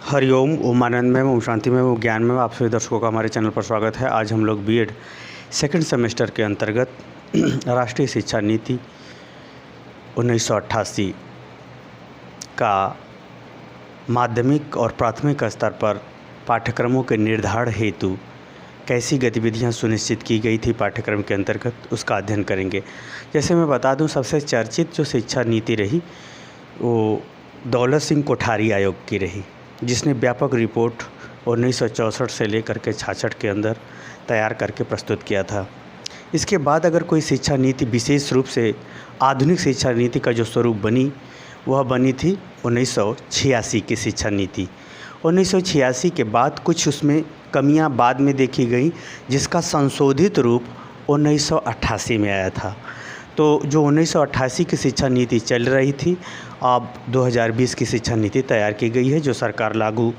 हरिओम, ओमानंद में ओम शांति में ओम ज्ञान में आप सभी दर्शकों का हमारे चैनल पर स्वागत है। आज हम लोग बीएड सेकंड सेमेस्टर के अंतर्गत राष्ट्रीय शिक्षा नीति 1988 का माध्यमिक और प्राथमिक स्तर पर पाठ्यक्रमों के निर्धारण हेतु कैसी गतिविधियां सुनिश्चित की गई थी पाठ्यक्रम के अंतर्गत, उसका अध्ययन करेंगे। जैसे मैं बता दूं, सबसे चर्चित जो शिक्षा नीति रही वो दौलत सिंह कोठारी आयोग की रही, जिसने व्यापक रिपोर्ट 1964 से लेकर के 66 के अंदर तैयार करके प्रस्तुत किया था। इसके बाद अगर कोई शिक्षा नीति विशेष रूप से आधुनिक शिक्षा नीति का जो स्वरूप बनी, वह बनी थी 1986 की शिक्षा नीति। 1986 के बाद कुछ उसमें कमियां बाद में देखी गई, जिसका संशोधित रूप 1988 में आया था। तो जो 1988 की शिक्षा नीति चल रही थी, अब 2020 की शिक्षा नीति तैयार की गई है, जो सरकार लागू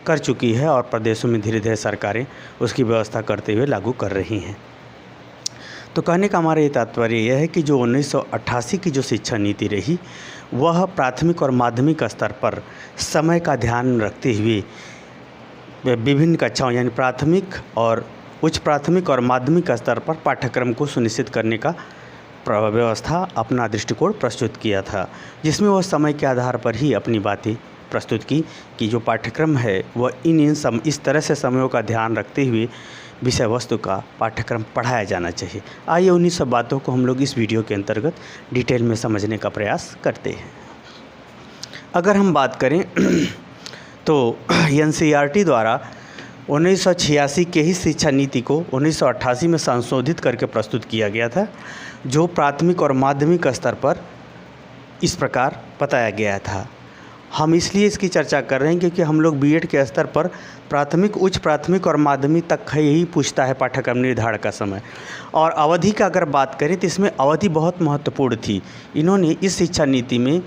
कर चुकी है और प्रदेशों में धीरे धीरे सरकारें उसकी व्यवस्था करते हुए लागू कर रही हैं। तो कहने का हमारा ये तात्पर्य यह है कि जो 1988 की जो शिक्षा नीति रही, वह प्राथमिक और माध्यमिक स्तर पर समय का ध्यान रखते हुए विभिन्न कक्षाओं यानी प्राथमिक और उच्च प्राथमिक और माध्यमिक स्तर पर पाठ्यक्रम को सुनिश्चित करने का व्यवस्था अपना दृष्टिकोण प्रस्तुत किया था, जिसमें वह समय के आधार पर ही अपनी बातें प्रस्तुत की कि जो पाठ्यक्रम है वह इस तरह से समयों का ध्यान रखते हुए विषय वस्तु का पाठ्यक्रम पढ़ाया जाना चाहिए। आइए उन्हीं सब बातों को हम लोग इस वीडियो के अंतर्गत डिटेल में समझने का प्रयास करते हैं। अगर हम बात करें तो एनसीईआरटी द्वारा 1986 के ही शिक्षा नीति को 1988 में संशोधित करके प्रस्तुत किया गया था, जो प्राथमिक और माध्यमिक स्तर पर इस प्रकार बताया गया था। हम इसलिए इसकी चर्चा कर रहे हैं क्योंकि हम लोग बीएड के स्तर पर प्राथमिक, उच्च प्राथमिक और माध्यमिक तक यही पूछता है पाठ्यक्रम निर्धारण का समय। और अवधि का अगर बात करें तो इसमें अवधि बहुत महत्वपूर्ण थी। इन्होंने इस शिक्षा नीति में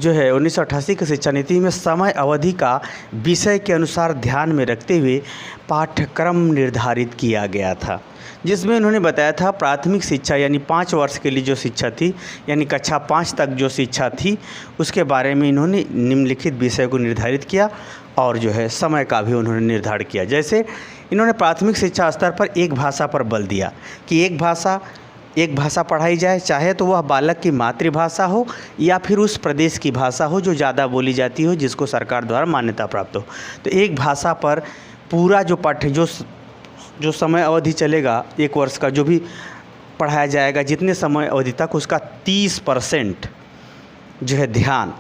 जो है 1988 की शिक्षा नीति में समय अवधि का विषय के अनुसार ध्यान में रखते हुए पाठ्यक्रम निर्धारित किया गया था, जिसमें उन्होंने बताया था प्राथमिक शिक्षा यानी 5 वर्ष के लिए जो शिक्षा थी, यानी कक्षा 5 तक जो शिक्षा थी, उसके बारे में इन्होंने निम्नलिखित विषय को निर्धारित किया और जो है समय का भी उन्होंने निर्धारण किया। जैसे इन्होंने प्राथमिक शिक्षा स्तर पर एक भाषा पर बल दिया कि एक भाषा पढ़ाई जाए, चाहे तो वह बालक की मातृभाषा हो या फिर उस प्रदेश की भाषा हो जो ज़्यादा बोली जाती हो, जिसको सरकार द्वारा मान्यता प्राप्त हो। तो एक भाषा पर पूरा जो समय अवधि चलेगा, 1 वर्ष का जो भी पढ़ाया जाएगा, जितने समय अवधि तक उसका 30% जो है ध्यान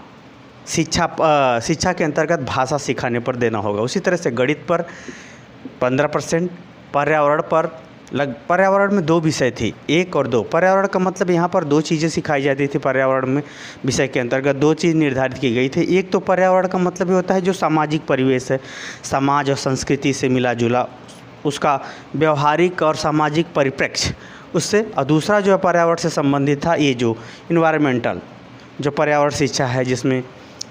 शिक्षा के अंतर्गत भाषा सिखाने पर देना होगा। उसी तरह से गणित पर 15%, पर्यावरण में 2 विषय थी, 1 और 2। पर्यावरण का मतलब यहाँ पर 2 चीज़ें सिखाई जाती थी। पर्यावरण में विषय के अंतर्गत 2 चीज़ निर्धारित की गई थी। एक तो पर्यावरण का मतलब ये होता है जो सामाजिक परिवेश है, समाज और संस्कृति से मिला जुला, उसका व्यवहारिक और सामाजिक परिप्रेक्ष्य उससे, और दूसरा जो है पर्यावरण से संबंधित था, ये जो इन्वायरमेंटल जो पर्यावरण शिक्षा है, जिसमें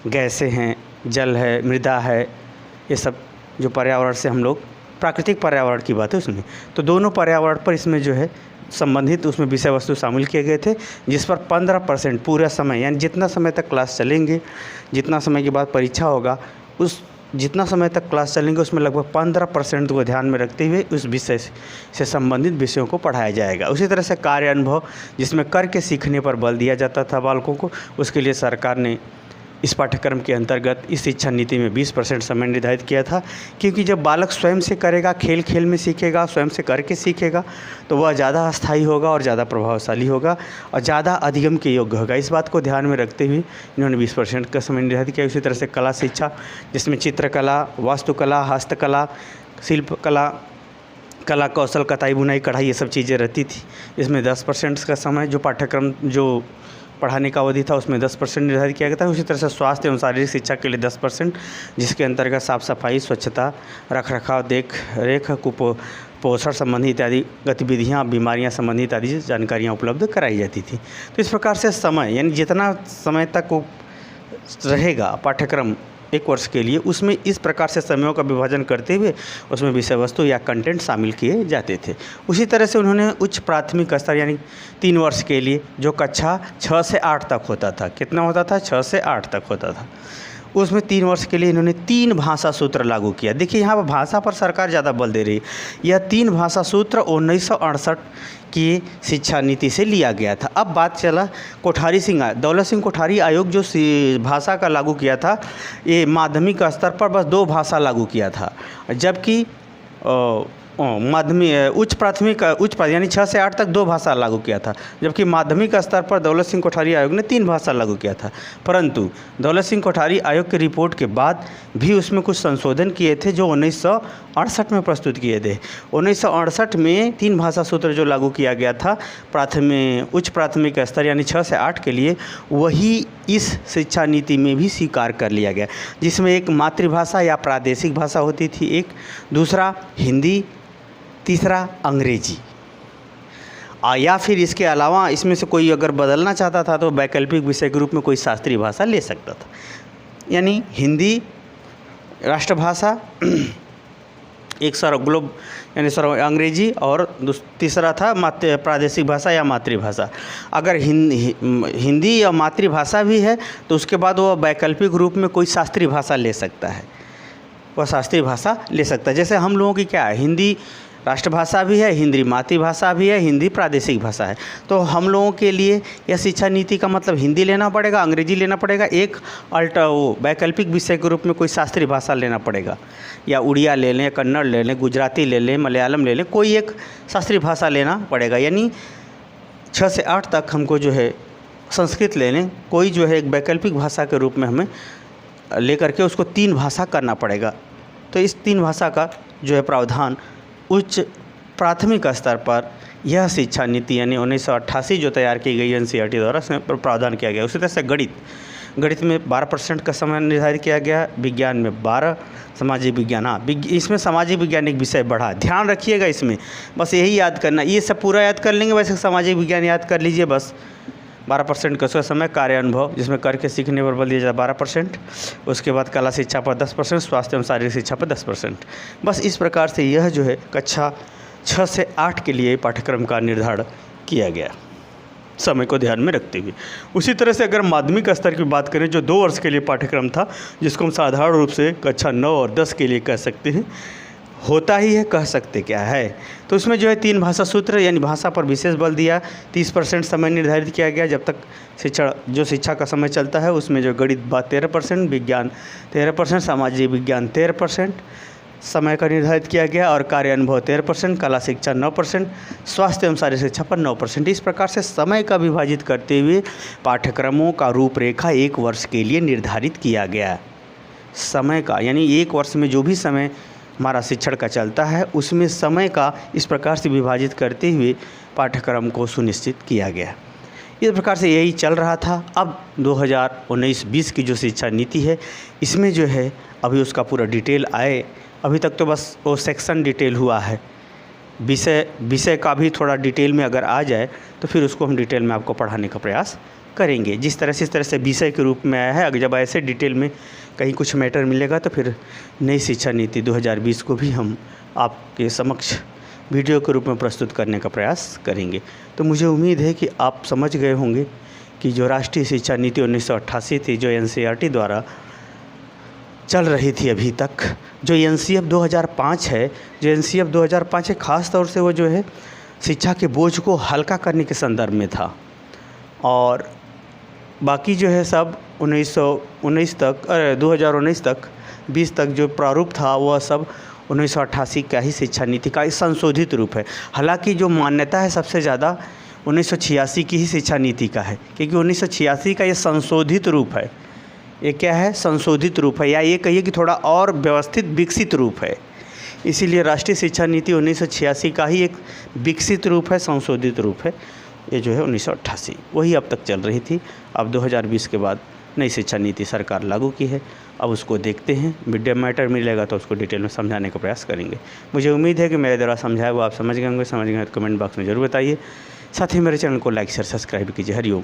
गैसें हैं, जल है, मृदा है, ये सब जो पर्यावरण से हम लोग प्राकृतिक पर्यावरण की बात है उसमें। तो दोनों पर्यावरण पर इसमें जो है संबंधित उसमें विषय वस्तु शामिल किए गए थे, जिस पर 15% पूरा समय यानी जितना समय तक क्लास चलेंगे, जितना समय के बाद परीक्षा होगा, उस जितना समय तक क्लास चलेंगे उसमें लगभग 15% को ध्यान में रखते हुए उस विषय से संबंधित विषयों को पढ़ाया जाएगा। उसी तरह से कार्य अनुभव, जिसमें करके सीखने पर बल दिया जाता था बालकों को, उसके लिए सरकार ने इस पाठ्यक्रम के अंतर्गत इस शिक्षा नीति में 20% समय निर्धारित किया था, क्योंकि जब बालक स्वयं से करेगा, खेल खेल में सीखेगा, स्वयं से करके सीखेगा, तो वह ज़्यादा अस्थायी होगा और ज़्यादा प्रभावशाली होगा और ज़्यादा अधिगम के योग्य होगा। इस बात को ध्यान में रखते हुए इन्होंने 20% का समय निर्धारित किया। उसी तरह से कला शिक्षा, जिसमें चित्रकला, वास्तुकला, हस्तकला, शिल्पकला, कला कौशल, कताई बुनाई, कढ़ाई, ये सब चीज़ें रहती थी। इसमें 10% का समय जो पाठ्यक्रम जो पढ़ाने का अवधि था उसमें 10% निर्धारित किया गया था। उसी तरह से स्वास्थ्य एवं शारीरिक शिक्षा के लिए 10%, जिसके अंतर्गत साफ सफाई, स्वच्छता, रखरखाव, देख रेख, कुपोषण संबंधी इत्यादि गतिविधियाँ, बीमारियाँ संबंधी इत्यादि जानकारियाँ उपलब्ध कराई जाती थी। तो इस प्रकार से समय यानी जितना समय तक वो रहेगा पाठ्यक्रम 1 वर्ष के लिए, उसमें इस प्रकार से समयों का विभाजन करते हुए उसमें विषय वस्तु या कंटेंट शामिल किए जाते थे। उसी तरह से उन्होंने उच्च प्राथमिक स्तर यानी 3 वर्ष के लिए जो कक्षा 6 से 8 तक होता था, कितना होता था, 6 से 8 तक होता था, उसमें 3 वर्ष के लिए इन्होंने 3 भाषा सूत्र लागू किया। देखिए यहाँ पर भाषा पर सरकार ज़्यादा बल दे रही है। यह 3 भाषा सूत्र 1968 की शिक्षा नीति से लिया गया था। अब बात चला कोठारी सिंह दौलत सिंह कोठारी आयोग जो भाषा का लागू किया था, ये माध्यमिक स्तर पर बस 2 भाषा लागू किया था, जबकि माध्यमिक उच्च यानी 6 से 8 तक 2 भाषा लागू किया था, जबकि माध्यमिक स्तर पर दौलत सिंह कोठारी आयोग ने 3 भाषा लागू किया था। परंतु दौलत सिंह कोठारी आयोग की रिपोर्ट के बाद भी उसमें कुछ संशोधन किए थे जो 1968 में प्रस्तुत किए थे। 1968 में 3 भाषा सूत्र जो लागू किया गया था उच्च प्राथमिक स्तर यानी 6 से 8 के लिए, वही इस शिक्षा नीति में भी स्वीकार कर लिया गया, जिसमें एक मातृभाषा या प्रादेशिक भाषा होती थी, एक दूसरा हिंदी, तीसरा अंग्रेजी, या फिर इसके अलावा इसमें से कोई अगर बदलना चाहता था तो वैकल्पिक विषय के रूप में कोई शास्त्रीय भाषा ले सकता था। यानी हिंदी राष्ट्रभाषा, एक अंग्रेजी और तीसरा था प्रादेशिक भाषा या मातृभाषा। अगर हिंदी या मातृभाषा भी है तो उसके बाद वह वैकल्पिक रूप में कोई शास्त्रीय भाषा ले सकता है, वह शास्त्रीय भाषा ले सकता है। जैसे हम लोगों की क्या है, हिंदी राष्ट्रभाषा भी है, हिंदी मातृभाषा भी है, हिंदी प्रादेशिक भाषा है। तो हम लोगों के लिए यह शिक्षा नीति का मतलब हिंदी लेना पड़ेगा, अंग्रेजी लेना पड़ेगा, एक वैकल्पिक विषय के रूप में कोई शास्त्रीय भाषा लेना पड़ेगा, या उड़िया ले लें, कन्नड़ ले लें, गुजराती ले लें, मलयालम ले लें, कोई एक शास्त्रीय भाषा लेना पड़ेगा। यानी 6 से 8 तक हमको जो है संस्कृत ले लें, कोई जो है एक वैकल्पिक भाषा के रूप में हमें लेकर के उसको 3 भाषा करना पड़ेगा। तो इस 3 भाषा का जो है प्रावधान उच्च प्राथमिक स्तर पर यह शिक्षा नीति यानी 1988 जो तैयार की गई एनसीईआरटी द्वारा उसमें प्रावधान किया गया। उसी तरह से गणित में 12% का समय निर्धारित किया गया, विज्ञान में 12, सामाजिक विज्ञान इसमें सामाजिक विज्ञान एक विषय बढ़ा। ध्यान रखिएगा इसमें, बस यही याद करना, ये सब पूरा याद कर लेंगे, वैसे सामाजिक विज्ञान याद कर लीजिए बस। 12% का समय, कार्य अनुभव जिसमें करके सीखने पर बल दिया जाए 12%, उसके बाद कला शिक्षा पर 10%, स्वास्थ्य एवं शारीरिक शिक्षा पर 10%। बस इस प्रकार से यह जो है कक्षा 6 से 8 के लिए पाठ्यक्रम का निर्धारण किया गया, समय को ध्यान में रखते हुए। उसी तरह से अगर माध्यमिक स्तर की बात करें जो 2 वर्ष के लिए पाठ्यक्रम था, जिसको हम साधारण रूप से कक्षा 9 और 10 के लिए कह सकते हैं, होता ही है, कह सकते क्या है। तो उसमें जो है 3 भाषा सूत्र यानी भाषा पर विशेष बल दिया, 30% समय निर्धारित किया गया जब तक शिक्षा का समय चलता है। उसमें जो गणित 13%, विज्ञान 13%, सामाजिक विज्ञान 13% समय का निर्धारित किया गया, और कार्य अनुभव 13%, कला शिक्षा 9%, स्वास्थ्य एवं शारीरिक शिक्षा पर 9%। इस प्रकार से समय का विभाजित करते हुए पाठ्यक्रमों का रूपरेखा 1 वर्ष के लिए निर्धारित किया गया। समय का यानी 1 वर्ष में जो भी समय हमारा शिक्षण का चलता है उसमें समय का इस प्रकार से विभाजित करते हुए पाठ्यक्रम को सुनिश्चित किया गया। इस प्रकार से यही चल रहा था। अब 2019-20 की जो शिक्षा नीति है इसमें जो है अभी उसका पूरा डिटेल आए, अभी तक तो बस वो सेक्शन डिटेल हुआ है, विषय का भी थोड़ा डिटेल में अगर आ जाए तो फिर उसको हम डिटेल में आपको पढ़ाने का प्रयास करेंगे। जिस तरह से विषय के रूप में आया है, अगर जब ऐसे डिटेल में कहीं कुछ मैटर मिलेगा तो फिर नई शिक्षा नीति 2020 को भी हम आपके समक्ष वीडियो के रूप में प्रस्तुत करने का प्रयास करेंगे। तो मुझे उम्मीद है कि आप समझ गए होंगे कि जो राष्ट्रीय शिक्षा नीति 1988 थी, जो एनसीईआरटी द्वारा चल रही थी अभी तक, जो एनसीएफ 2005 है, जो एनसीईएफ 2005 है, ख़ास तौर से वो जो है शिक्षा के बोझ को हल्का करने के संदर्भ में था, और बाकी जो है सब 2019 तक 20 तक जो प्रारूप था वह सब 1988 का ही शिक्षा नीति का संशोधित रूप है। हालांकि जो मान्यता है सबसे ज़्यादा 1986 की ही शिक्षा नीति का है, क्योंकि 1986 का ये संशोधित रूप है। ये क्या है? संशोधित रूप है, या ये कहिए कि थोड़ा और व्यवस्थित विकसित रूप है। इसीलिए राष्ट्रीय शिक्षा नीति 1986 का ही एक विकसित रूप है, संशोधित रूप है। ये जो है 1988 वही अब तक चल रही थी। अब 2020 के बाद नई शिक्षा नीति सरकार लागू की है, अब उसको देखते हैं। मीडिया मैटर मिलेगा तो उसको डिटेल में समझाने का प्रयास करेंगे। मुझे उम्मीद है कि मेरे द्वारा समझाया वो आप समझ गए होंगे। समझ गए तो कमेंट बॉक्स में ज़रूर बताइए। साथ ही मेरे चैनल को लाइक शेयर सब्सक्राइब कीजिए। हरिओम।